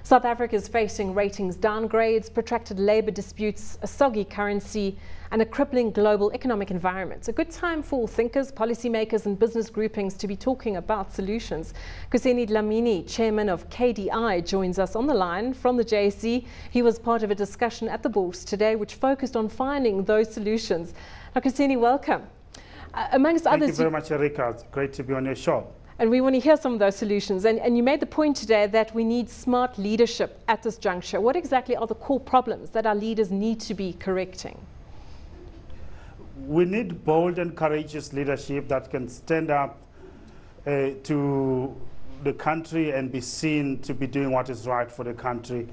South Africa is facing ratings downgrades, protracted labour disputes, a soggy currency and a crippling global economic environment. It's a good time for thinkers, policymakers and business groupings to be talking about solutions. Kuseni Dhlamini, chairman of KDI, joins us on the line from the JSE. He was part of a discussion at the bourse today which focused on finding those solutions. Now, Kuseni, welcome. Amongst others, thank you very much, Erika. It's great to be on your show. And we want to hear some of those solutions. And you made the point today that we need smart leadership at this juncture. What exactly are the core problems that our leaders need to be correcting? We need bold and courageous leadership that can stand up to the country and be seen to be doing what is right for the country.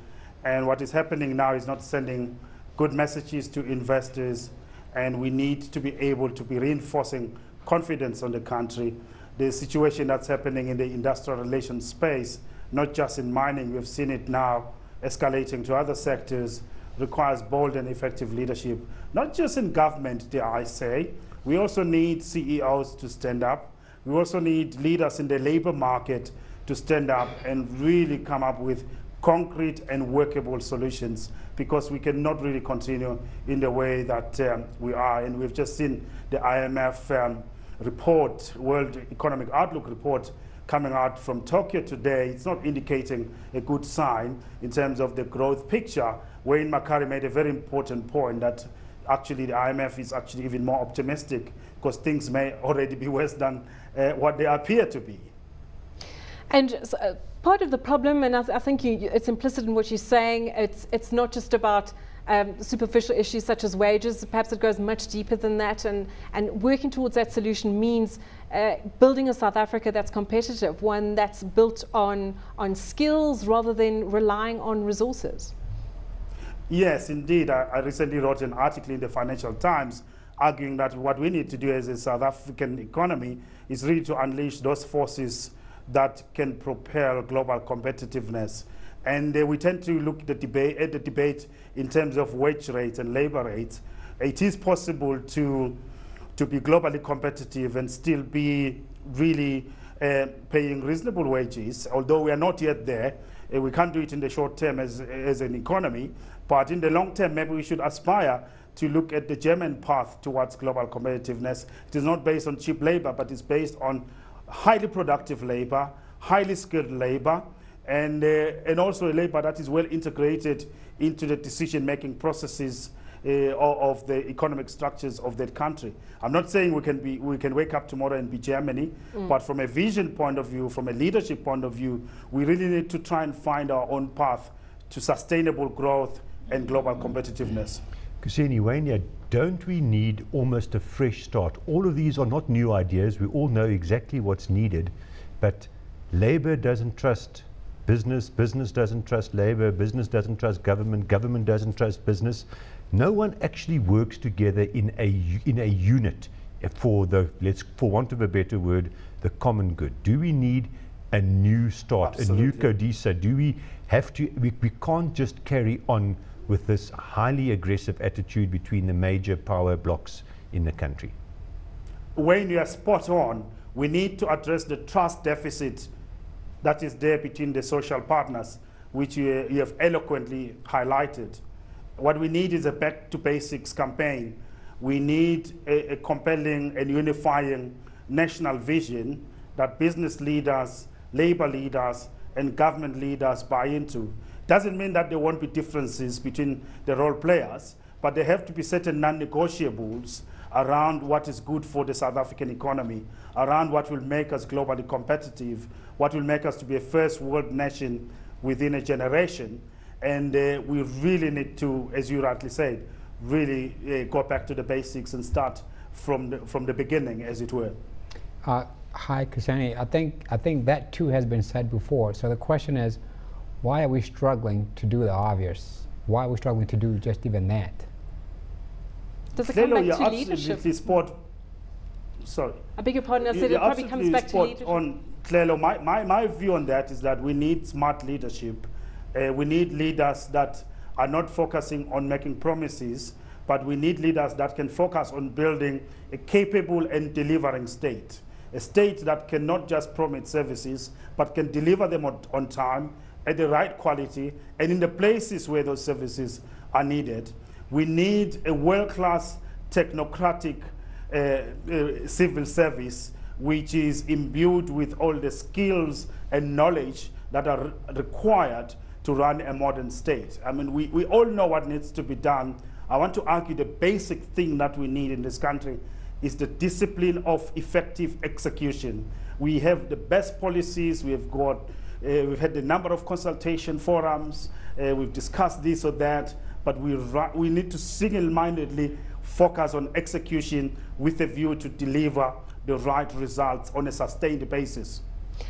And what is happening now is not sending good messages to investors. And we need to be able to be reinforcing confidence on the country. The situation that's happening in the industrial relations space, not just in mining, we've seen it now escalating to other sectors, requires bold and effective leadership, not just in government, dare I say. We also need CEOs to stand up. We also need leaders in the labor market to stand up and really come up with concrete and workable solutions, because we cannot really continue in the way that we are. And we've just seen the IMF report, World Economic Outlook report, coming out from Tokyo today. It's not indicating a good sign in terms of the growth picture. Wayne Makari made a very important point that actually the IMF is actually even more optimistic, because things may already be worse than what they appear to be. And so, part of the problem, and I think it's implicit in what you're saying, it's not just about superficial issues such as wages. Perhaps it goes much deeper than that, and working towards that solution means building a South Africa that's competitive, one that's built on skills rather than relying on resources. Yes, indeed. I recently wrote an article in the Financial Times arguing that what we need to do as a South African economy is really to unleash those forces that can propel global competitiveness. And we tend to look at the debate in terms of wage rates and labor rates. It is possible to be globally competitive and still be really paying reasonable wages, although we are not yet there. We can't do it in the short term as an economy, but in the long term, maybe we should aspire to look at the German path towards global competitiveness. It is not based on cheap labor, but it's based on highly productive labor, highly skilled labor, and also a labor that is well integrated into the decision-making processes of the economic structures of that country. I'm not saying we can wake up tomorrow and be Germany, but from a vision point of view, from a leadership point of view, we really need to try and find our own path to sustainable growth and global competitiveness. Kuseni, Wayne, don't we need almost a fresh start? All of these are not new ideas. We all know exactly what's needed, but labor doesn't trust business, business doesn't trust labor, business doesn't trust government, government doesn't trust business. No one actually works together in a unit for for want of a better word, the common good. Do we need a new start, Absolutely. a new CODISA? Do we have to, we can't just carry on with this highly aggressive attitude between the major power blocks in the country? When you are spot on, we need to address the trust deficit that is there between the social partners, which you have eloquently highlighted. What we need is a back to basics campaign. We need a compelling and unifying national vision that business leaders, labor leaders, and government leaders buy into. Doesn't mean that there won't be differences between the role players, but there have to be certain non-negotiables around what is good for the South African economy, around what will make us globally competitive, what will make us to be a first world nation within a generation. And we really need to, as you rightly said, really go back to the basics and start from the beginning, as it were. Hi, Kuseni. I think that too has been said before. So the question is, why are we struggling to do the obvious? Why are we struggling to do just even that? Does it come back to leadership? Sorry. I beg your pardon, I said it probably comes back to leadership. Clelo, my view on that is that we need smart leadership. We need leaders that are not focusing on making promises, but we need leaders that can focus on building a capable and delivering state. A state that cannot just promise services, but can deliver them on time, at the right quality and in the places where those services are needed. We need a world-class technocratic civil service which is imbued with all the skills and knowledge that are required to run a modern state. I mean, we all know what needs to be done. I want to argue the basic thing that we need in this country is the discipline of effective execution. We have the best policies, we've had a number of consultation forums, we've discussed this or that, but we need to single-mindedly focus on execution with a view to deliver the right results on a sustained basis.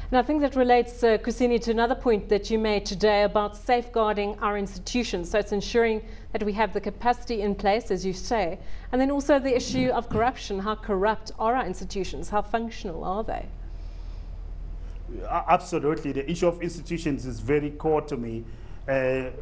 And I think that relates, Kuseni, to another point that you made today about safeguarding our institutions. So it's ensuring that we have the capacity in place, as you say, and then also the issue of corruption. How corrupt are our institutions? How functional are they? Absolutely. The issue of institutions is very core to me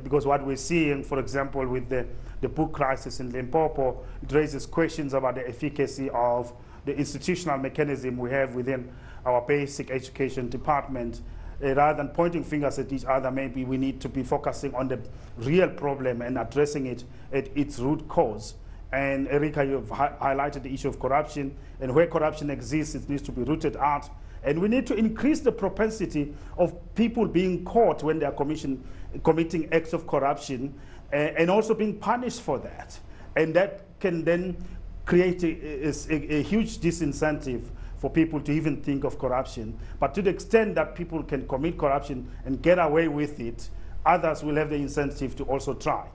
because what we're seeing, for example, with the book crisis in Limpopo, it raises questions about the efficacy of the institutional mechanism we have within our basic education department. Rather than pointing fingers at each other, maybe we need to be focusing on the real problem and addressing it at its root cause. And Erika, you've highlighted the issue of corruption, and where corruption exists, it needs to be rooted out. And we need to increase the propensity of people being caught when they are committing acts of corruption, and also being punished for that. And that can then create a huge disincentive for people to even think of corruption. But to the extent that people can commit corruption and get away with it, others will have the incentive to also try.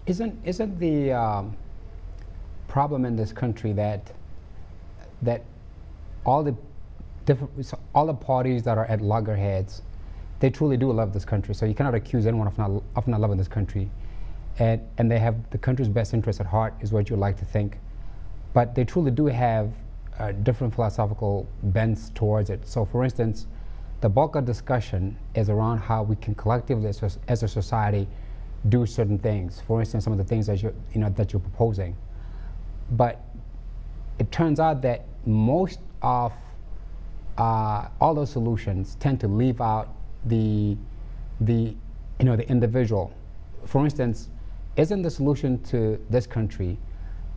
Isn't the problem in this country that all the parties that are at loggerheads, they truly do love this country. So you cannot accuse anyone of not loving this country. And they have the country's best interest at heart, is what you like to think. But they truly do have different philosophical bents towards it. So for instance, the bulk of discussion is around how we can collectively, as a society, do certain things. For instance, some of the things that you're proposing. But it turns out that most of all those solutions tend to leave out the individual. For instance, isn't the solution to this country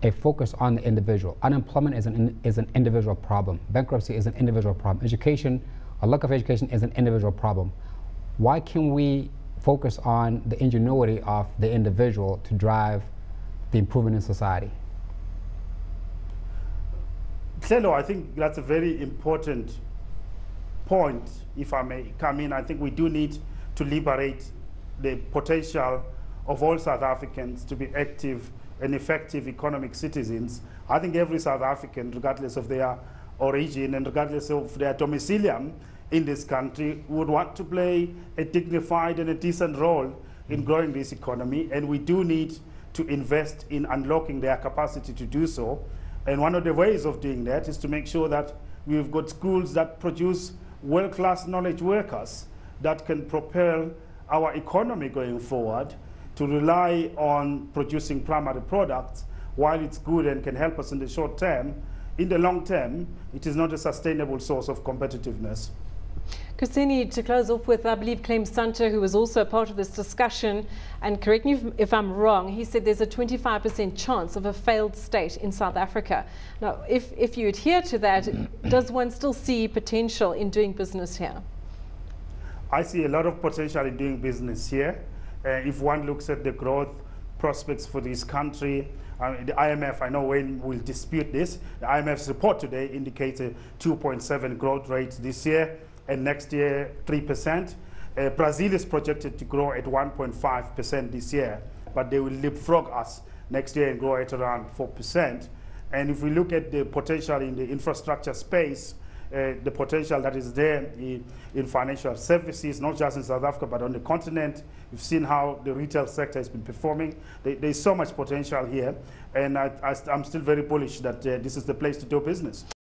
a focus on the individual? Unemployment is an individual problem. Bankruptcy is an individual problem. Education, a lack of education is an individual problem. Why can't we focus on the ingenuity of the individual to drive the improvement in society? Tlelo, I think that's a very important point, if I may come in. I think we do need to liberate the potential of all South Africans to be active and effective economic citizens. I think every South African, regardless of their origin and regardless of their domicilium in this country, would want to play a dignified and a decent role in growing this economy, and we do need to invest in unlocking their capacity to do so. And one of the ways of doing that is to make sure that we've got schools that produce world-class knowledge workers that can propel our economy going forward. To rely on producing primary products, while it's good and can help us in the short term, in the long term, it is not a sustainable source of competitiveness. Kuseni, to close off with, I believe, Clem Santer, who was also a part of this discussion, and correct me if I'm wrong, he said there's a 25% chance of a failed state in South Africa. Now, if you adhere to that, does one still see potential in doing business here? I see a lot of potential in doing business here. If one looks at the growth prospects for this country, the IMF, I know Wayne will dispute this, the IMF's report today indicates a 2.7 growth rate this year, and next year 3%. Brazil is projected to grow at 1.5% this year, but they will leapfrog us next year and grow at around 4%. And if we look at the potential in the infrastructure space, the potential that is there in financial services, not just in South Africa, but on the continent. We've seen how the retail sector has been performing. There's so much potential here, and I'm still very bullish that this is the place to do business.